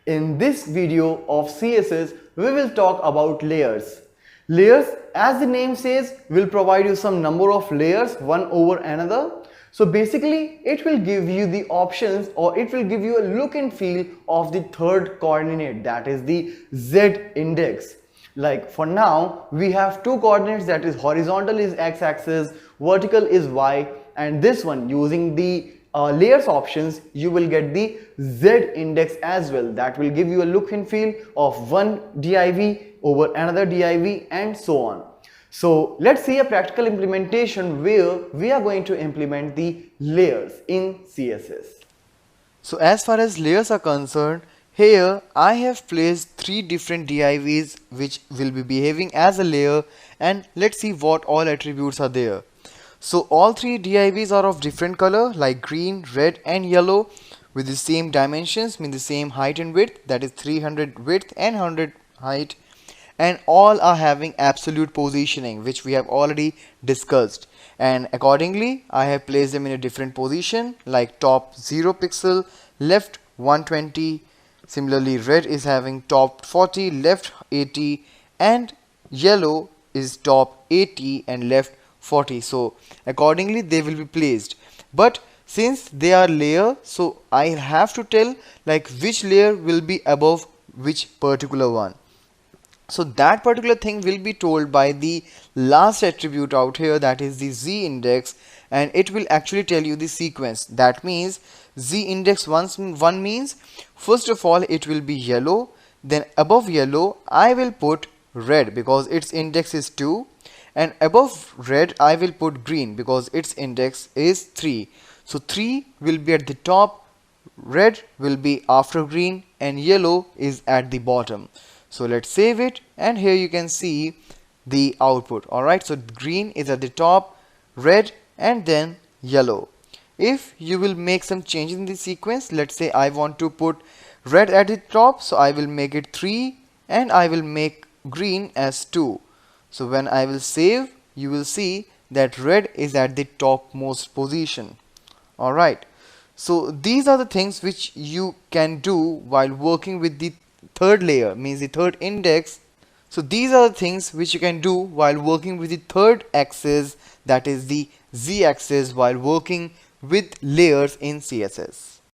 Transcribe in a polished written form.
In this video of CSS, we will talk about layers. Layers, as the name says, will provide you some number of layers one over another. So basically, it will give you the options, or it will give you a look and feel of the third coordinate, that is the Z index. Like for now, we have two coordinates, that is horizontal is x-axis, vertical is y, and this one using the layers options, you will get the Z index as well. That will give you a look and feel of one div over another div and so on. So let's see a practical implementation where we are going to implement the layers in CSS. So as far as layers are concerned, here I have placed three different divs which will be behaving as a layer, and let's see what all attributes are there. So all three divs are of different color like green, red and yellow with the same dimensions, mean the same height and width, that is 300 width and 100 height, and all are having absolute positioning which we have already discussed, and accordingly I have placed them in a different position like top 0 pixel, left 120, similarly red is having top 40, left 80, and yellow is top 80 and left 40. So accordingly they will be placed, but since they are layer, so I have to tell like which layer will be above which particular one. So that particular thing will be told by the last attribute out here, that is the Z index, and it will actually tell you the sequence. That means Z index 1 means first of all it will be yellow, then above yellow I will put red because its index is 2, and above red I will put green because its index is 3. So 3 will be at the top, red will be after green, and yellow is at the bottom. So let's save it, and here you can see the output. Alright, so green is at the top, red and then yellow. If you will make some changes in the sequence, let's say I want to put red at the top, so I will make it 3 and I will make green as 2. So when I will save, you will see that red is at the topmost position. Alright, so these are the things which you can do while working with the third layer, means the third index. So these are the things which you can do while working with the third axis, that is the Z axis, while working with layers in CSS.